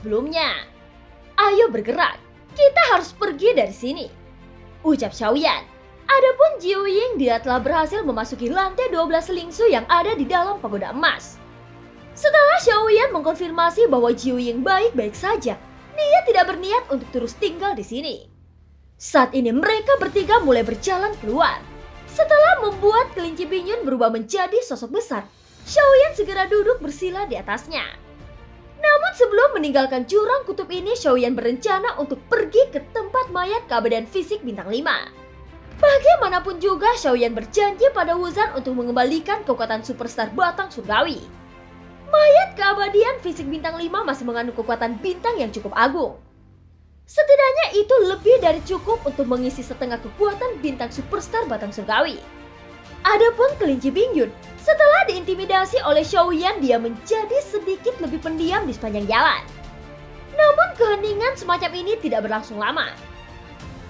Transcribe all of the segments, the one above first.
sebelumnya. Ayo bergerak, kita harus pergi dari sini, ucap Xiaoyan. Adapun Jiu Ying, dia telah berhasil memasuki lantai 12 lingsu yang ada di dalam pagoda emas. Setelah Xiaoyan mengkonfirmasi bahwa Jiu Ying baik-baik saja, dia tidak berniat untuk terus tinggal di sini. Saat ini mereka bertiga mulai berjalan keluar. Setelah membuat kelinci Binyun berubah menjadi sosok besar, Xiaoyan segera duduk bersila di atasnya. Namun sebelum meninggalkan jurang kutub ini, Xiaoyan berencana untuk pergi ke tempat mayat keabadian fisik bintang 5. Bagaimanapun juga, Xiaoyan berjanji pada Wuzan untuk mengembalikan kekuatan superstar batang surgawi. Mayat keabadian fisik bintang 5 masih mengandung kekuatan bintang yang cukup agung. Setidaknya itu lebih dari cukup untuk mengisi setengah kekuatan bintang superstar batang surgawi. Adapun kelinci Bingyun, setelah diintimidasi oleh Xiaoyan, dia menjadi sedikit lebih pendiam di sepanjang jalan. Namun keheningan semacam ini tidak berlangsung lama.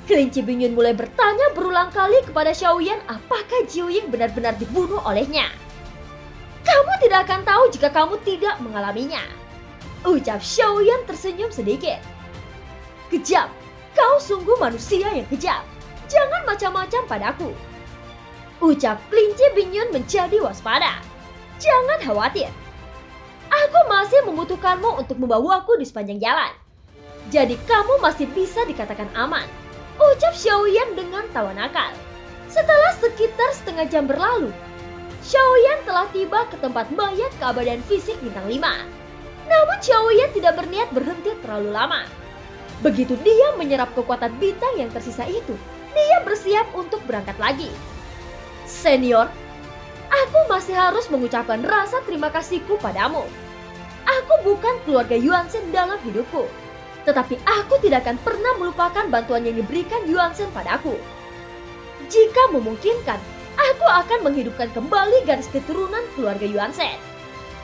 Kelinci Bingyun mulai bertanya berulang kali kepada Xiaoyan apakah Jiu Ying benar-benar dibunuh olehnya. Kamu tidak akan tahu jika kamu tidak mengalaminya, ucap Xiaoyan tersenyum sedikit. Kejam, kau sungguh manusia yang kejam. Jangan macam-macam padaku, ucap kelinci Bingyun menjadi waspada. Jangan khawatir, aku masih membutuhkanmu untuk membawaku di sepanjang jalan. Jadi kamu masih bisa dikatakan aman, ucap Xiaoyan dengan tawa nakal. Setelah sekitar setengah jam berlalu, Xiaoyan telah tiba ke tempat mayat keabadian fisik bintang 5. Namun Xiaoyan tidak berniat berhenti terlalu lama. Begitu dia menyerap kekuatan bintang yang tersisa itu, dia bersiap untuk berangkat lagi. Senior, aku masih harus mengucapkan rasa terima kasihku padamu. Aku bukan keluarga Yuanzhen dalam hidupku, tetapi aku tidak akan pernah melupakan bantuan yang diberikan Yuanzhen padaku. Jika memungkinkan, aku akan menghidupkan kembali garis keturunan keluarga Yuanzhen,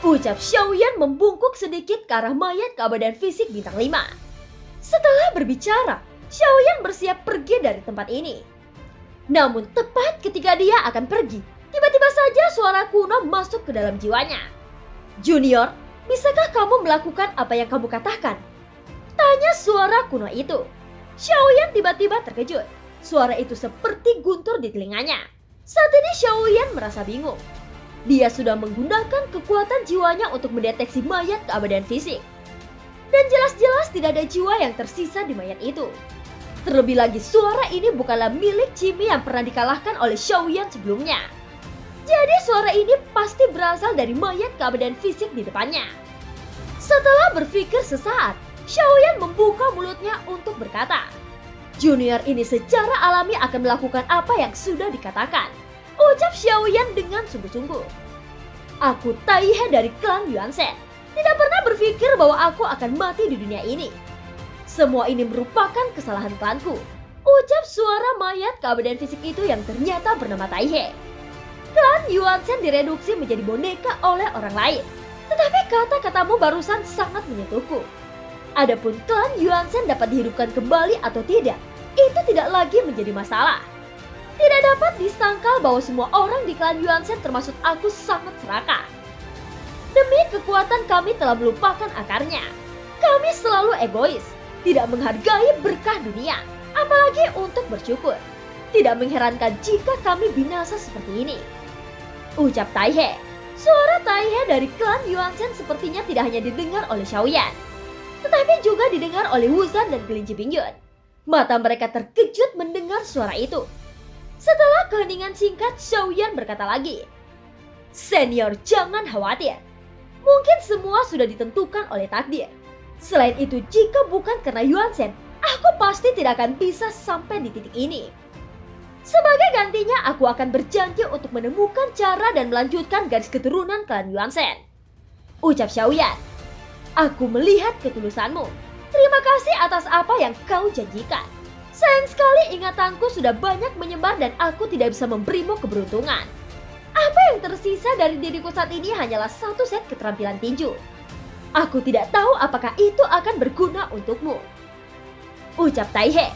ucap Xiaoyan membungkuk sedikit ke arah mayat keabadian fisik bintang 5. Setelah berbicara, Xiaoyan bersiap pergi dari tempat ini. Namun tepat ketika dia akan pergi, tiba-tiba saja suara kuno masuk ke dalam jiwanya. Junior, bisakah kamu melakukan apa yang kamu katakan? Tanya suara kuno itu. Xiaoyan tiba-tiba terkejut. Suara itu seperti guntur di telinganya. Saat ini Xiaoyan merasa bingung. Dia sudah menggunakan kekuatan jiwanya untuk mendeteksi mayat keabadian fisik. Dan jelas-jelas tidak ada jiwa yang tersisa di mayat itu. Terlebih lagi suara ini bukanlah milik Jimmy yang pernah dikalahkan oleh Xiaoyan sebelumnya. Jadi suara ini pasti berasal dari mayat keabadian fisik di depannya. Setelah berpikir sesaat, Xiaoyan membuka mulutnya untuk berkata, Junior ini secara alami akan melakukan apa yang sudah dikatakan, ucap Xiaoyan dengan sungguh-sungguh. Aku Taihe dari klan Yuanzhen, tidak pernah berpikir bahwa aku akan mati di dunia ini. Semua ini merupakan kesalahan klanku, ucap suara mayat keabadian fisik itu yang ternyata bernama Taihe. Klan Yuanzhen direduksi menjadi boneka oleh orang lain, tetapi kata-katamu barusan sangat menyentuhku. Adapun klan Yuanzhen dapat dihidupkan kembali atau tidak, itu tidak lagi menjadi masalah. Tidak dapat disangkal bahwa semua orang di klan Yuanzhen termasuk aku sangat serakah. Demi kekuatan kami telah melupakan akarnya. Kami selalu egois, tidak menghargai berkah dunia, apalagi untuk bersyukur. Tidak mengherankan jika kami binasa seperti ini, ucap Taihe. Suara Taihe dari klan Yuanzhen sepertinya tidak hanya didengar oleh Xiaoyan, tetapi juga didengar oleh Wuzan dan kelinci Bingyun. Mata mereka terkejut mendengar suara itu. Setelah keheningan singkat, Xiaoyan berkata lagi, Senior, jangan khawatir. Mungkin semua sudah ditentukan oleh takdir. Selain itu, jika bukan karena Yuanzhen, aku pasti tidak akan bisa sampai di titik ini. Sebagai gantinya, aku akan berjanji untuk menemukan cara dan melanjutkan garis keturunan klan Yuanzhen, ucap Xiaoyan. Aku melihat ketulusanmu. Terima kasih atas apa yang kau janjikan. Sayang sekali ingatanku sudah banyak menyebar dan aku tidak bisa memberimu keberuntungan. Apa yang tersisa dari diriku saat ini hanyalah satu set keterampilan tinju. Aku tidak tahu apakah itu akan berguna untukmu, ucap Taihe.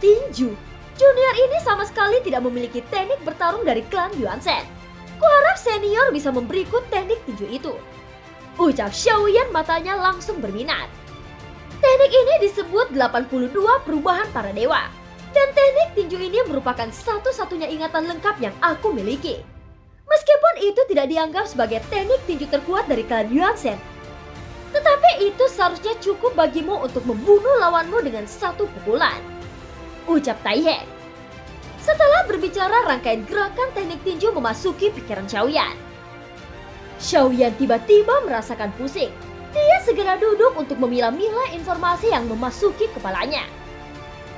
Tinju? Junior ini sama sekali tidak memiliki teknik bertarung dari klan Yuanzhen. Kuharap senior bisa memberiku teknik tinju itu, ucap Xiaoyan, matanya langsung berminat. Teknik ini disebut 82 perubahan para dewa. Dan teknik tinju ini merupakan satu-satunya ingatan lengkap yang aku miliki. Meskipun itu tidak dianggap sebagai teknik tinju terkuat dari klan Yuan-shen, tetapi itu seharusnya cukup bagimu untuk membunuh lawanmu dengan satu pukulan, ucap Tai He. Setelah berbicara, rangkaian gerakan teknik tinju memasuki pikiran Xiaoyan. Xiaoyan tiba-tiba merasakan pusing. Dia segera duduk untuk memilah-milah informasi yang memasuki kepalanya.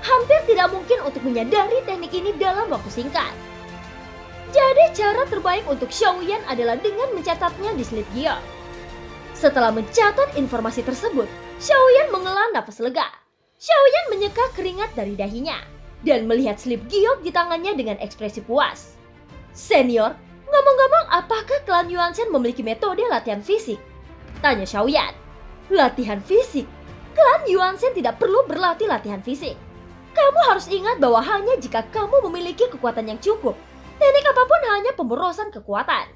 Hampir tidak mungkin untuk menyadari teknik ini dalam waktu singkat. Jadi cara terbaik untuk Xiaoyan adalah dengan mencatatnya di slip giok. Setelah mencatat informasi tersebut, Xiaoyan menghela nafas lega. Xiaoyan menyeka keringat dari dahinya dan melihat slip giok di tangannya dengan ekspresi puas. Senior, ngomong-ngomong, apakah klan Yuan-shen memiliki metode latihan fisik? Tanya Xiaoyan. Latihan fisik? Klan Yuan-shen tidak perlu berlatih latihan fisik. Kamu harus ingat bahwa hanya jika kamu memiliki kekuatan yang cukup, teknik apapun hanya pemborosan kekuatan.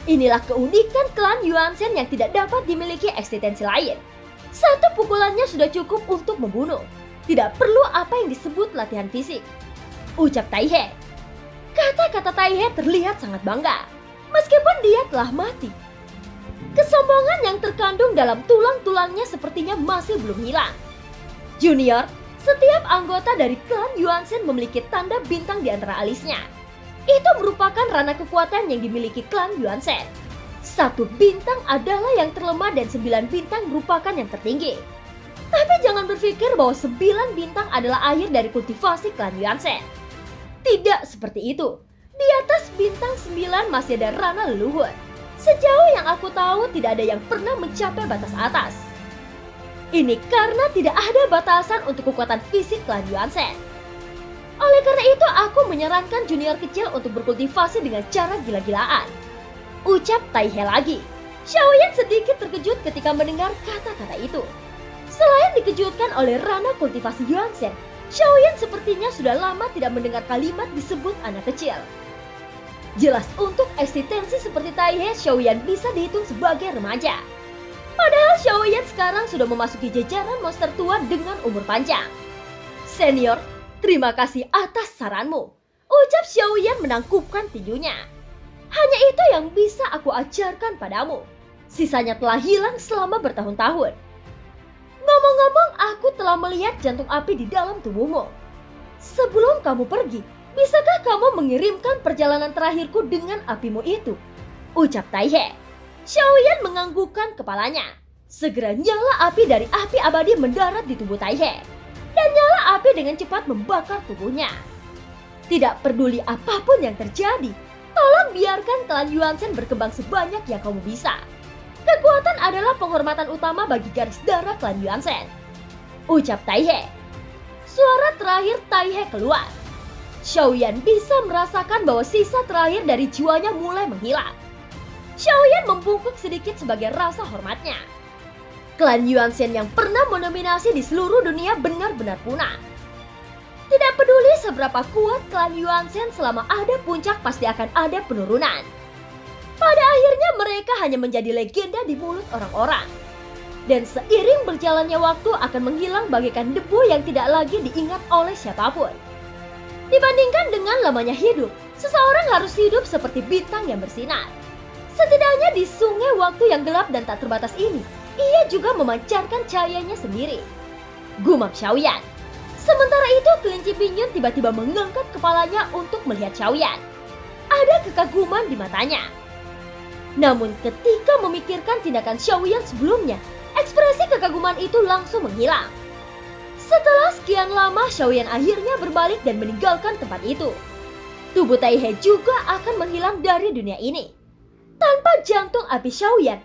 Inilah keunikan klan Yuan-shen yang tidak dapat dimiliki eksistensi lain. Satu pukulannya sudah cukup untuk membunuh. Tidak perlu apa yang disebut latihan fisik, ucap Tai He. Kata-kata Tai He terlihat sangat bangga, meskipun dia telah mati. Kesombongan yang terkandung dalam tulang-tulangnya sepertinya masih belum hilang. Junior, setiap anggota dari klan Yuan-shen memiliki tanda bintang di antara alisnya. Itu merupakan ranah kekuatan yang dimiliki klan Yuan-shen. 1 bintang adalah yang terlemah dan 9 bintang merupakan yang tertinggi. Tapi jangan berpikir bahwa 9 bintang adalah akhir dari kultivasi klan Yuan-shen. Tidak seperti itu. Di atas bintang 9 masih ada ranah leluhur. Sejauh yang aku tahu tidak ada yang pernah mencapai batas atas. Ini karena tidak ada batasan untuk kekuatan fisik klan Yuan-shen. Oleh karena itu aku menyarankan junior kecil untuk berkultivasi dengan cara gila-gilaan, ucap Tai He lagi. Xiaoyan sedikit terkejut ketika mendengar kata-kata itu. Selain dikejutkan oleh ranah kultivasi Yuan-shen, Xiaoyan sepertinya sudah lama tidak mendengar kalimat disebut anak kecil. Jelas untuk eksistensi seperti Tai He, Xiaoyan bisa dihitung sebagai remaja. Padahal Xiaoyan sekarang sudah memasuki jajaran monster tua dengan umur panjang. Senior, terima kasih atas saranmu, ucap Xiaoyan menangkupkan tinjunya. Hanya itu yang bisa aku ajarkan padamu. Sisanya telah hilang selama bertahun-tahun. Ngomong-ngomong, aku telah melihat jantung api di dalam tubuhmu. Sebelum kamu pergi, bisakah kamu mengirimkan perjalanan terakhirku dengan apimu itu? Ucap Tai He. Xiaoyan menganggukkan kepalanya. Segera nyala api dari api abadi mendarat di tubuh Tai He. Dan nyala api dengan cepat membakar tubuhnya. Tidak peduli apapun yang terjadi, tolong biarkan klan Yuan-shen berkembang sebanyak yang kamu bisa. Kekuatan adalah penghormatan utama bagi garis darah klan Yuan-shen, ucap Tai He. Suara terakhir Tai He keluar. Xiaoyan bisa merasakan bahwa sisa terakhir dari jiwanya mulai menghilang. Xiaoyan membungkuk sedikit sebagai rasa hormatnya. Klan Yuan-shen yang pernah mendominasi di seluruh dunia benar-benar punah. Tidak peduli seberapa kuat klan Yuan-shen, selama ada puncak pasti akan ada penurunan. Pada akhirnya mereka hanya menjadi legenda di mulut orang-orang. Dan seiring berjalannya waktu akan menghilang bagaikan debu yang tidak lagi diingat oleh siapapun. Dibandingkan dengan lamanya hidup, seseorang harus hidup seperti bintang yang bersinar. Setidaknya di sungai waktu yang gelap dan tak terbatas ini, ia juga memancarkan cahayanya sendiri, gumam Xiaoyan. Sementara itu kelinci Pinyin tiba-tiba mengangkat kepalanya untuk melihat Xiaoyan. Ada kekaguman di matanya. Namun ketika memikirkan tindakan Xiaoyan sebelumnya, ekspresi kekaguman itu langsung menghilang. Setelah sekian lama, Xiaoyan akhirnya berbalik dan meninggalkan tempat itu. Tubuh Tai He juga akan menghilang dari dunia ini. Tanpa jantung api Xiaoyan,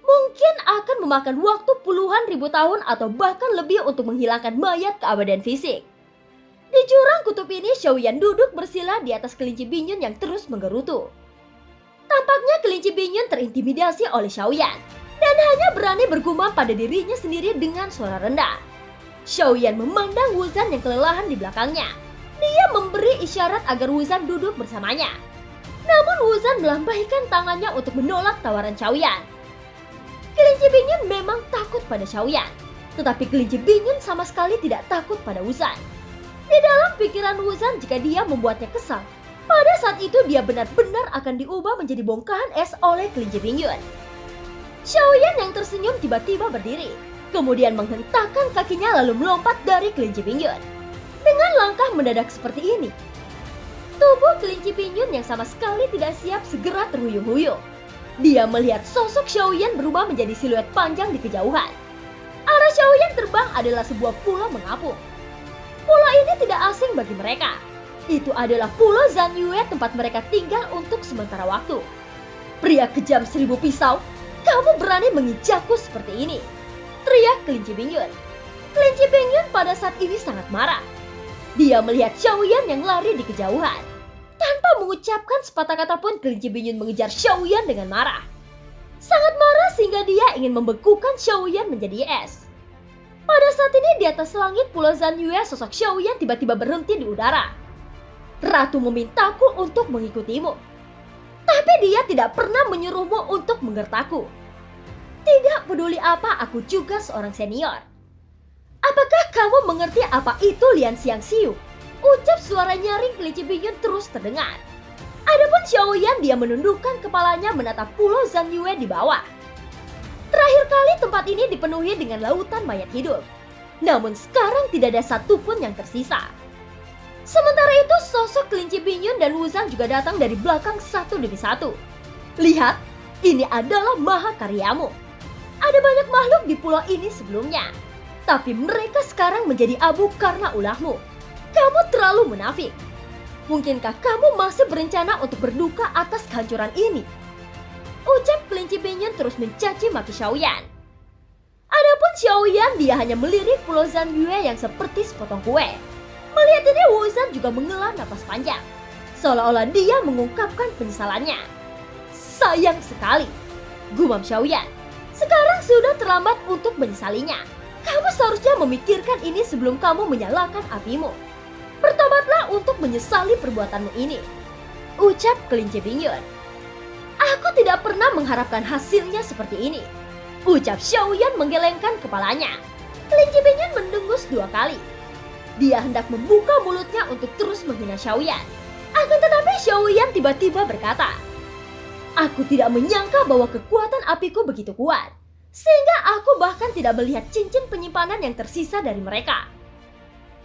mungkin akan memakan waktu puluhan ribu tahun atau bahkan lebih untuk menghilangkan mayat keabadian fisik. Di jurang kutub ini, Xiaoyan duduk bersila di atas kelinci Pinyin yang terus menggerutu. Tampaknya kelinci Pinyin terintimidasi oleh Xiaoyan dan hanya berani bergumam pada dirinya sendiri dengan suara rendah. Xiaoyan memandang Wuzan yang kelelahan di belakangnya. Dia memberi isyarat agar Wuzan duduk bersamanya. Namun Wuzan melambaikan tangannya untuk menolak tawaran Xiaoyan. Kelinci Pinyin memang takut pada Xiaoyan. Tetapi kelinci Bingyun sama sekali tidak takut pada Wuzan. Di dalam pikiran Wuzan jika dia membuatnya kesal, pada saat itu dia benar-benar akan diubah menjadi bongkahan es oleh kelinci Bingyun. Xiaoyan yang tersenyum tiba-tiba berdiri, kemudian menghentakkan kakinya lalu melompat dari kelinci Bingyun. Dengan langkah mendadak seperti ini, tubuh kelinci Bingyun yang sama sekali tidak siap segera terhuyung-huyung. Dia melihat sosok Xiaoyan berubah menjadi siluet panjang di kejauhan. Arah Xiaoyan terbang adalah sebuah pulau mengapung. Pulau ini tidak asing bagi mereka. Itu adalah Pulau Zanyue tempat mereka tinggal untuk sementara waktu. Pria kejam 1000 pisau, kamu berani menginjakku seperti ini? Teriak kelinci Bingyun. Kelinci Bingyun pada saat ini sangat marah. Dia melihat Xiaoyan yang lari di kejauhan. Tanpa mengucapkan sepatah kata pun kelinci Bingyun mengejar Xiaoyan dengan marah. Sangat marah sehingga dia ingin membekukan Xiaoyan menjadi es. Pada saat ini di atas langit Pulau Zanyue sosok Xiaoyan tiba-tiba berhenti di udara. Ratu memintaku untuk mengikutimu. Tapi dia tidak pernah menyuruhmu untuk menggertakku. Tidak peduli apa, aku juga seorang senior. Apakah kamu mengerti apa itu Lian Xiangxiu? Ucap suara nyaring kelinci Bingyun terus terdengar. Adapun Xiaoyan dia menundukkan kepalanya menatap Pulau Zanyue di bawah. Terakhir kali tempat ini dipenuhi dengan lautan mayat hidup. Namun sekarang tidak ada satupun yang tersisa. Sementara itu sosok kelinci Bingyun dan Wuzan juga datang dari belakang satu demi satu. Lihat, ini adalah mahakaryamu. Ada banyak makhluk di pulau ini sebelumnya. Tapi mereka sekarang menjadi abu karena ulahmu. Kamu terlalu munafik. Mungkinkah kamu masih berencana untuk berduka atas kehancuran ini? Ucap kelinci Bingyun terus mencaci maki Xiaoyan. Adapun Xiaoyan dia hanya melirik Pulau Zanyue yang seperti sepotong kue. Melihat ini Wuzan juga menghela napas panjang. Seolah-olah dia mengungkapkan penyesalannya. Sayang sekali, gumam Xiaoyan. Sekarang sudah terlambat untuk menyesalinya. Kamu seharusnya memikirkan ini sebelum kamu menyalakan apimu. Bertobatlah untuk menyesali perbuatanmu ini. Ucap kelinci Bingyun. Aku tidak pernah mengharapkan hasilnya seperti ini. Ucap Xiaoyan menggelengkan kepalanya. Kelinci Bingyun mendengus 2 kali. Dia hendak membuka mulutnya untuk terus menghina Xiaoyan. Akan tetapi Xiaoyan tiba-tiba berkata, aku tidak menyangka bahwa kekuatan apiku begitu kuat. Sehingga aku bahkan tidak melihat cincin penyimpanan yang tersisa dari mereka.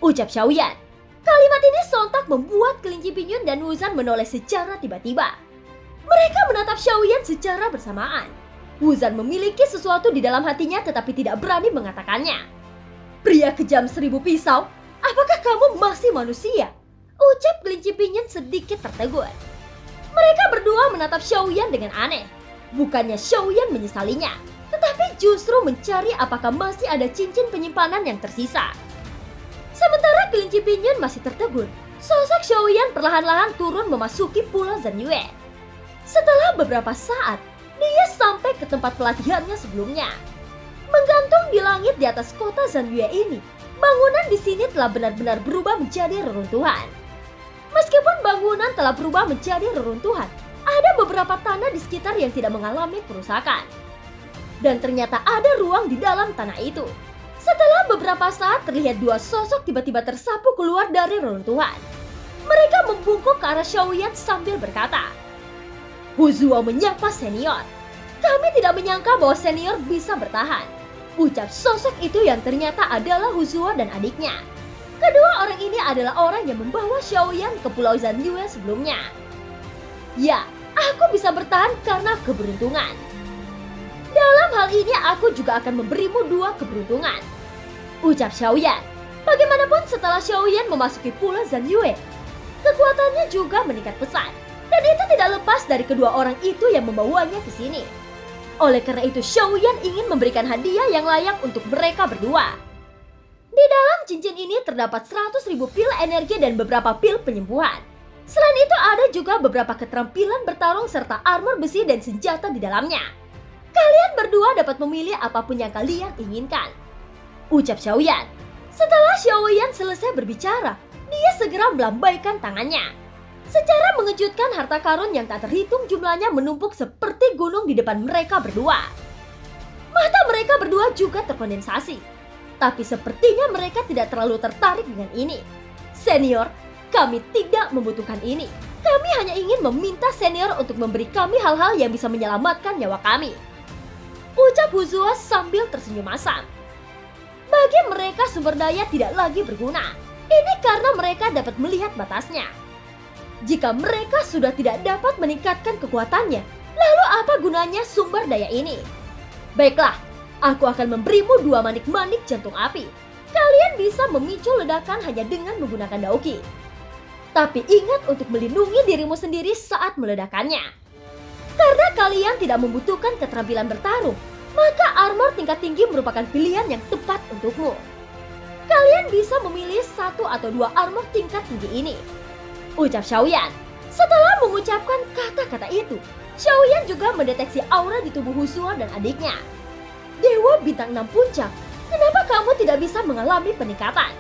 Ucap Xiaoyan. Kalimat ini sontak membuat kelinci Bingyun dan Wuzan menoleh secara tiba-tiba. Mereka menatap Xiaoyan secara bersamaan. Wuzan memiliki sesuatu di dalam hatinya tetapi tidak berani mengatakannya. Pria kejam 1000 pisau, apakah kamu masih manusia? Ucap kelinci Bingyun sedikit tertegun. Mereka berdua menatap Xiaoyan dengan aneh. Bukannya Xiaoyan menyesalinya, tetapi justru mencari apakah masih ada cincin penyimpanan yang tersisa. Sementara kelinci Bingyun masih tertegun, sosok Xiaoyan perlahan-lahan turun memasuki Pulau Zanyue. Setelah beberapa saat, dia sampai ke tempat pelatihannya sebelumnya. Menggantung di langit di atas kota Zanyue ini, bangunan di sini telah benar-benar berubah menjadi reruntuhan. Meskipun bangunan telah berubah menjadi reruntuhan, ada beberapa tanah di sekitar yang tidak mengalami kerusakan. Dan ternyata ada ruang di dalam tanah itu. Setelah beberapa saat terlihat 2 sosok tiba-tiba tersapu keluar dari reruntuhan. Mereka membungkuk ke arah Xiaoyan sambil berkata, Huzuo menyapa senior. Kami tidak menyangka bahwa senior bisa bertahan. Ucap sosok itu yang ternyata adalah Huzuo dan adiknya. Kedua orang ini adalah orang yang membawa Xiaoyan ke Pulau Zanyue sebelumnya. Ya, aku bisa bertahan karena keberuntungan. Dalam hal ini aku juga akan memberimu 2 keberuntungan. Ucap Xiaoyan. Bagaimanapun setelah Xiaoyan memasuki Pulau Zanyue, kekuatannya juga meningkat pesat. Dan itu tidak lepas dari kedua orang itu yang membawanya ke sini. Oleh karena itu Xiaoyan ingin memberikan hadiah yang layak untuk mereka berdua. Di dalam cincin ini terdapat 100.000 pil energi dan beberapa pil penyembuhan. Selain itu ada juga beberapa keterampilan bertarung serta armor besi dan senjata di dalamnya. Kalian berdua dapat memilih apapun yang kalian inginkan. Ucap Xiaoyan. Setelah Xiaoyan selesai berbicara, dia segera melambaikan tangannya. Secara mengejutkan harta karun yang tak terhitung jumlahnya menumpuk seperti gunung di depan mereka berdua. Mata mereka berdua juga terkondensasi. Tapi sepertinya mereka tidak terlalu tertarik dengan ini. Senior, kami tidak membutuhkan ini. Kami hanya ingin meminta senior untuk memberi kami hal-hal yang bisa menyelamatkan nyawa kami. Ucap Huzuo sambil tersenyum masam. Bagi mereka sumber daya tidak lagi berguna. Ini karena mereka dapat melihat batasnya. Jika mereka sudah tidak dapat meningkatkan kekuatannya, lalu apa gunanya sumber daya ini? Baiklah, aku akan memberimu 2 manik-manik jantung api. Kalian bisa memicu ledakan hanya dengan menggunakan Daoki. Tapi ingat untuk melindungi dirimu sendiri saat meledakannya. Karena kalian tidak membutuhkan keterampilan bertarung, maka armor tingkat tinggi merupakan pilihan yang tepat untukmu. Kalian bisa memilih 1 atau 2 armor tingkat tinggi ini. Ucap Xiaoyan. Setelah mengucapkan kata-kata itu, Xiaoyan juga mendeteksi aura di tubuh Huzuo dan adiknya. Dewa bintang 6 puncak, kenapa kamu tidak bisa mengalami peningkatan?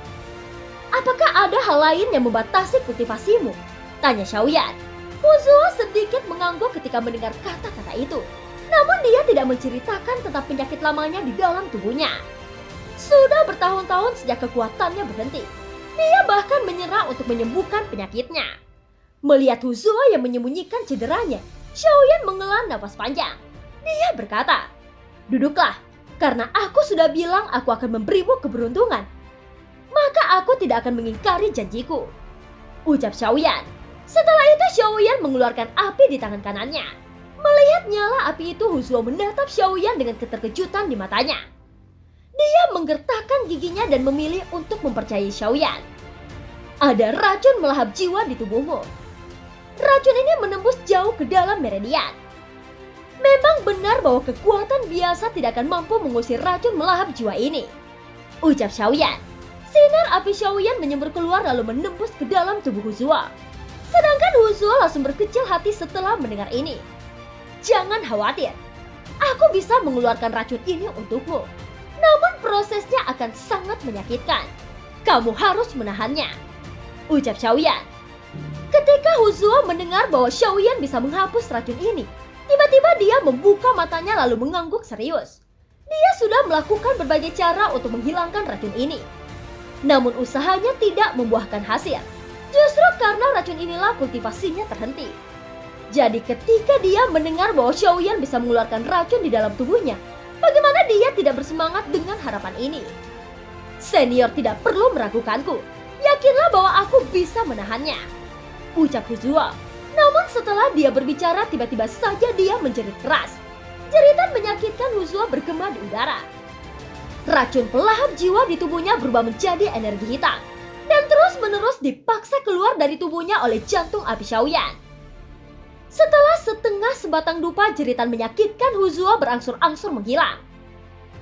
Apakah ada hal lain yang membatasi kultivasimu? Tanya Xiaoyan. Huzuo sedikit mengangguk ketika mendengar kata-kata itu. Namun dia tidak menceritakan tentang penyakit lamanya di dalam tubuhnya. Sudah bertahun-tahun sejak kekuatannya berhenti. Dia bahkan menyerah untuk menyembuhkan penyakitnya. Melihat Huzuo yang menyembunyikan cederanya, Xiaoyan menghela nafas panjang. Dia berkata, "Duduklah, karena aku sudah bilang aku akan memberimu keberuntungan. Maka aku tidak akan mengingkari janjiku." Ucap Xiaoyan. Setelah itu Xiaoyan mengeluarkan api di tangan kanannya. Melihat nyala api itu, Huzuo menatap Xiaoyan dengan keterkejutan di matanya. Dia menggertakkan giginya dan memilih untuk mempercayai Xiaoyan. Ada racun melahap jiwa di tubuhmu. Racun ini menembus jauh ke dalam meridian. Memang benar bahwa kekuatan biasa tidak akan mampu mengusir racun melahap jiwa ini. Ucap Xiaoyan. Sinar api Xiaoyan menyembur keluar lalu menembus ke dalam tubuh Huzuo. Sedangkan Huzuo langsung berkecil hati setelah mendengar ini. Jangan khawatir, aku bisa mengeluarkan racun ini untukmu. Namun prosesnya akan sangat menyakitkan. Kamu harus menahannya. Ucap Xiaoyan. Ketika Huzuo mendengar bahwa Xiaoyan bisa menghapus racun ini, tiba-tiba dia membuka matanya lalu mengangguk serius. Dia sudah melakukan berbagai cara untuk menghilangkan racun ini. Namun usahanya tidak membuahkan hasil. Justru karena racun inilah kultivasinya terhenti. Jadi ketika dia mendengar bahwa Xiaoyan bisa mengeluarkan racun di dalam tubuhnya, bagaimana dia tidak bersemangat dengan harapan ini? Senior tidak perlu meragukanku. Yakinlah bahwa aku bisa menahannya. Ucap Huzuo. Namun setelah dia berbicara, tiba-tiba saja dia menjerit keras. Jeritan menyakitkan Huzuo bergema di udara. Racun pelahap jiwa di tubuhnya berubah menjadi energi hitam dan terus-menerus dipaksa keluar dari tubuhnya oleh jantung api Xiaoyan. Setelah setengah sebatang dupa, jeritan menyakitkan Huzuo berangsur-angsur menghilang.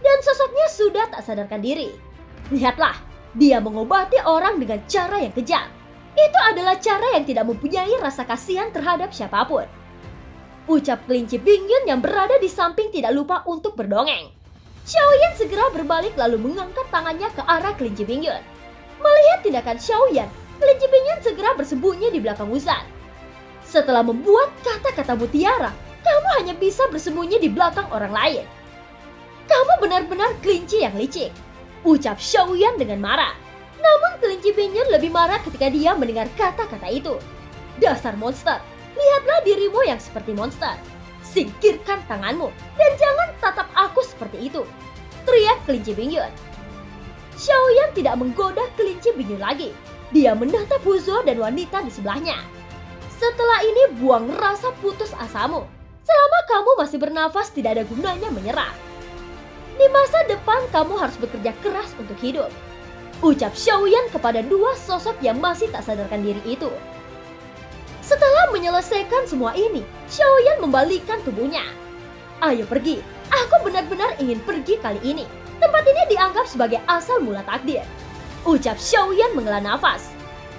Dan sosoknya sudah tak sadarkan diri. Lihatlah, dia mengobati orang dengan cara yang kejam. Itu adalah cara yang tidak mempunyai rasa kasihan terhadap siapapun. Ucap kelinci Bingyun yang berada di samping tidak lupa untuk berdongeng. Xiaoyan segera berbalik lalu mengangkat tangannya ke arah kelinci Bingyun. Melihat tindakan Xiaoyan, kelinci Bingyun segera bersembunyi di belakang Wuzan. Setelah membuat kata-kata mutiara, kamu hanya bisa bersembunyi di belakang orang lain. Kamu benar-benar kelinci yang licik. Ucap Xiaoyan dengan marah. Namun kelinci Bingyun lebih marah ketika dia mendengar kata-kata itu. Dasar monster, lihatlah dirimu yang seperti monster. Singkirkan tanganmu dan jangan tatap aku seperti itu. Teriak kelinci Bingyun. Xiaoyan tidak menggoda kelinci Bingyun lagi. Dia menatap Huzuo dan wanita di sebelahnya. Setelah ini buang rasa putus asamu. Selama kamu masih bernafas tidak ada gunanya menyerah. Di masa depan kamu harus bekerja keras untuk hidup. Ucap Xiaoyan kepada dua sosok yang masih tak sadarkan diri itu. Setelah menyelesaikan semua ini, Xiaoyan membalikkan tubuhnya. Ayo pergi, aku benar-benar ingin pergi kali ini. Tempat ini dianggap sebagai asal mula takdir. Ucap Xiaoyan menghela nafas.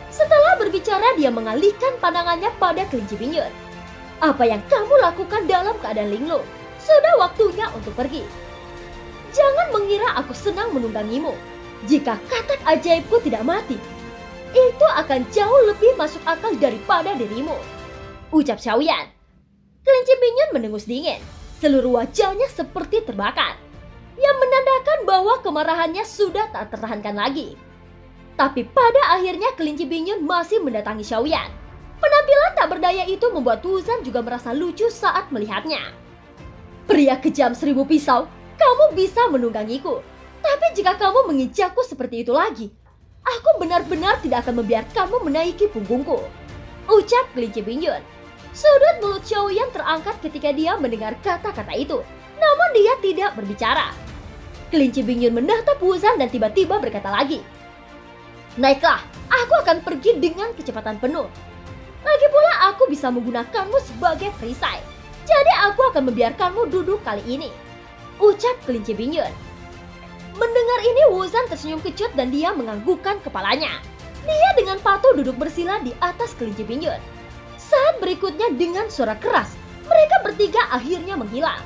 Setelah berbicara, dia mengalihkan pandangannya pada kelinci Bingyun. Apa yang kamu lakukan dalam keadaan linglung? Sudah waktunya untuk pergi. Jangan mengira aku senang menunggangimu. Jika katak ajaibku tidak mati, itu akan jauh lebih masuk akal daripada dirimu. Ucap Xiaoyan. Kelinci Bingyun mendengus dingin. Seluruh wajahnya seperti terbakar. yang menandakan bahwa kemarahannya sudah tak tertahankan lagi. Tapi pada akhirnya kelinci Bingyun masih mendatangi Xiaoyan. Penampilan tak berdaya itu membuat Wuzan juga merasa lucu saat melihatnya. Pria kejam 1000 pisau, kamu bisa menunggangiku. Tapi jika kamu menginjakku seperti itu lagi, aku benar-benar tidak akan membiarkanmu menaiki punggungku, ucap kelinci Bingyun. Sudut mulut Xiaoyan terangkat ketika dia mendengar kata-kata itu, namun dia tidak berbicara. Kelinci Bingyun menatap Wuzan dan tiba-tiba berkata lagi, naiklah, aku akan pergi dengan kecepatan penuh. Lagi pula aku bisa menggunakanmu sebagai perisai, jadi aku akan membiarkanmu duduk kali ini, ucap kelinci Bingyun. Mendengar ini Wuzan tersenyum kecut dan dia menganggukkan kepalanya. Dia dengan patuh duduk bersila di atas kelinci Bingyun. Saat berikutnya dengan suara keras, mereka bertiga akhirnya menghilang.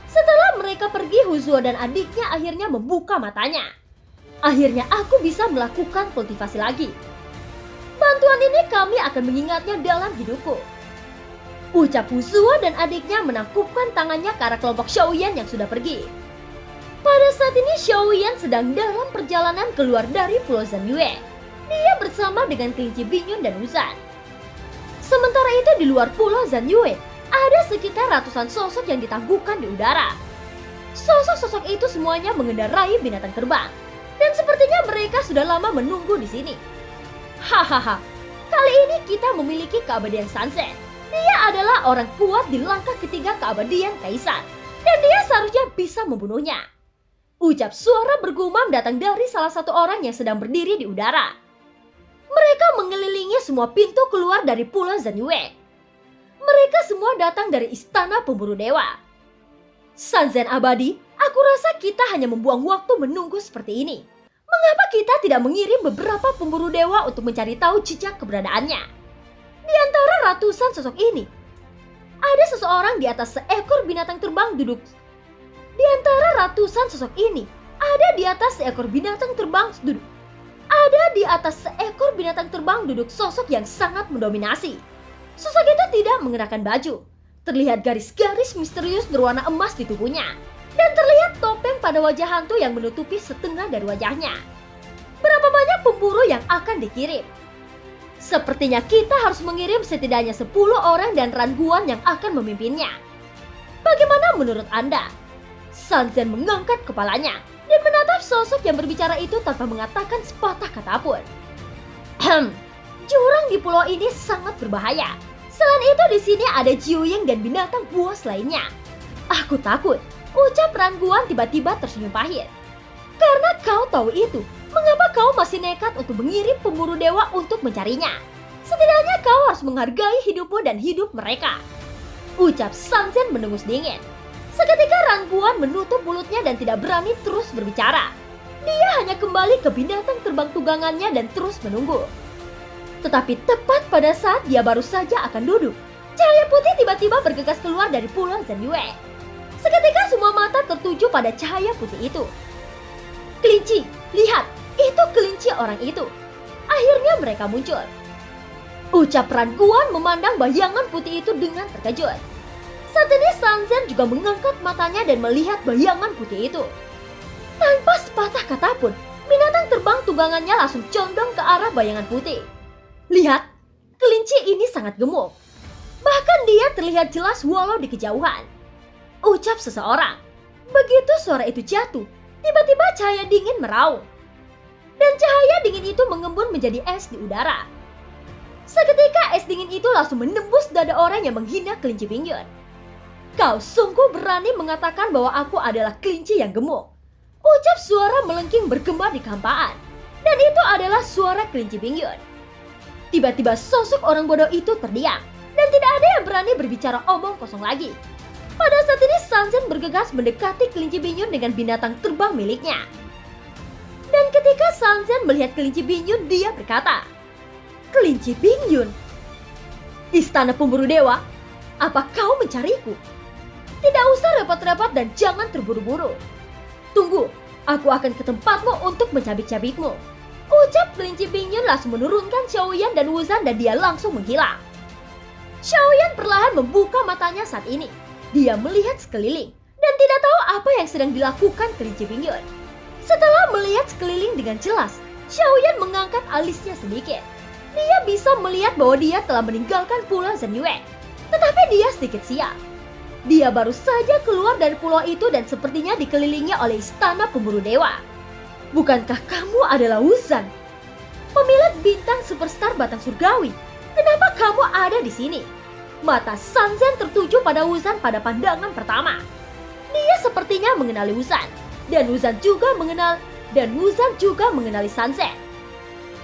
Setelah mereka pergi, Huzuo dan adiknya akhirnya membuka matanya. Akhirnya aku bisa melakukan kultivasi lagi. Bantuan ini kami akan mengingatnya dalam hidupku, ucap Huzuo dan adiknya menangkupkan tangannya ke arah kelompok Xiaoyan yang sudah pergi. Pada saat ini Xiaoyan sedang dalam perjalanan keluar dari Pulau Zanyue. Dia bersama dengan kelinci Bingyun dan Wuzan. Sementara itu di luar Pulau Zanyue, ada sekitar ratusan sosok yang ditangguhkan di udara. Sosok-sosok itu semuanya mengendarai binatang terbang. Dan sepertinya mereka sudah lama menunggu di sini. Hahaha, kali ini kita memiliki keabadian Sanzen. Dia adalah orang kuat di langkah ketiga keabadian Kaisar. Dan dia seharusnya bisa membunuhnya, ucap suara bergumam datang dari salah satu orang yang sedang berdiri di udara. Mereka mengelilingi semua pintu keluar dari Pulau Zanyue. Mereka semua datang dari istana pemburu dewa. Sanzen abadi, aku rasa kita hanya membuang waktu menunggu seperti ini. Mengapa kita tidak mengirim beberapa pemburu dewa untuk mencari tahu jejak keberadaannya? Di antara ratusan sosok ini, ada seseorang di atas seekor binatang terbang duduk. Di antara ratusan sosok ini, ada di atas seekor binatang terbang duduk. Ada di atas seekor binatang terbang duduk sosok yang sangat mendominasi. Sosok itu tidak mengenakan baju. Terlihat garis-garis misterius berwarna emas di tubuhnya. Dan terlihat topeng pada wajah hantu yang menutupi setengah dari wajahnya. Berapa banyak pemburu yang akan dikirim? Sepertinya kita harus mengirim setidaknya 10 orang dan Ranguan yang akan memimpinnya. Bagaimana menurut Anda? Sanzen mengangkat kepalanya dan menatap sosok yang berbicara itu tanpa mengatakan sepatah kata pun. Jurang di pulau ini sangat berbahaya. Selain itu di sini ada Jiuying dan binatang buas lainnya. Aku takut, ucap Ranguan tiba-tiba tersenyum pahit. Karena kau tahu itu, mengapa kau masih nekat untuk mengirim pemburu dewa untuk mencarinya? Setidaknya kau harus menghargai hidupmu dan hidup mereka, ucap Sanzen mendengus dingin. Seketika Ranguan menutup mulutnya dan tidak berani terus berbicara. Dia hanya kembali ke binatang terbang tunggangannya dan terus menunggu. Tetapi tepat pada saat dia baru saja akan duduk, cahaya putih tiba-tiba bergegas keluar dari Pulau Zanyue. Seketika semua mata tertuju pada cahaya putih itu. Kelinci, lihat, itu kelinci orang itu. Akhirnya mereka muncul, ucap Ranguan memandang bayangan putih itu dengan terkejut. Saat ini Sanzen juga mengangkat matanya dan melihat bayangan putih itu. Tanpa sepatah kata pun, binatang terbang tunggangannya langsung condong ke arah bayangan putih. Lihat, kelinci ini sangat gemuk. Bahkan dia terlihat jelas walau di kejauhan, ucap seseorang. Begitu suara itu jatuh, tiba-tiba cahaya dingin meraung. Dan cahaya dingin itu mengembun menjadi es di udara. Seketika es dingin itu langsung menembus dada orang yang menghina kelinci Bingyun. Kau sungguh berani mengatakan bahwa aku adalah kelinci yang gemuk, ucap suara melengking bergema di kehampaan. Dan itu adalah suara kelinci Bingyun. Tiba-tiba sosok orang bodoh itu terdiam, dan tidak ada yang berani berbicara omong kosong lagi. Pada saat ini Sanzen bergegas mendekati kelinci Bingyun dengan binatang terbang miliknya. Dan ketika Sanzen melihat kelinci Bingyun, dia berkata, Kelinci Bingyun, istana pemburu dewa, apa kau mencariku? Tidak usah repot-repot dan jangan terburu-buru. Tunggu, aku akan ke tempatmu untuk mencabik-cabikmu, ucap kelinci Bingyun langsung menurunkan Xiaoyan dan Wuzan dan dia langsung menghilang. Xiaoyan perlahan membuka matanya saat ini. Dia melihat sekeliling dan tidak tahu apa yang sedang dilakukan kelinci Bingyun. Setelah melihat sekeliling dengan jelas, Xiaoyan mengangkat alisnya sedikit. Dia bisa melihat bahwa dia telah meninggalkan pulau Zhenyue. Tetapi dia sedikit siap. Dia baru saja keluar dari pulau itu dan sepertinya dikelilingi oleh istana pemburu dewa. Bukankah kamu adalah Wuzan, pemilik bintang superstar batang surgawi? Kenapa kamu ada di sini? Mata Sun Zen tertuju pada Wuzan pada pandangan pertama. Dia sepertinya mengenali Wuzan, dan Wuzan juga mengenali Sun Zen.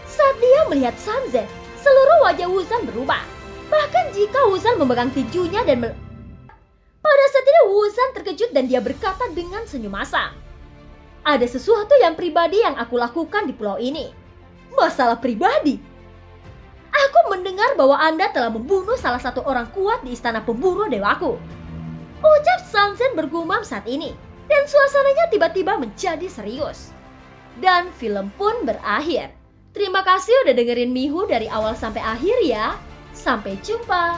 Saat dia melihat Sun Zen, seluruh wajah Wuzan berubah. Bahkan jika Wuzan memegang tinjunya pada saat itu Wuzan terkejut dan dia berkata dengan senyum masam, "Ada sesuatu yang pribadi yang aku lakukan di pulau ini." "Masalah pribadi?" "Aku mendengar bahwa Anda telah membunuh salah satu orang kuat di istana pemburu dewaku," ucap Sun Zen bergumam saat ini. Dan suasananya tiba-tiba menjadi serius. Dan film pun berakhir. Terima kasih udah dengerin Mihu dari awal sampai akhir ya. Sampai jumpa.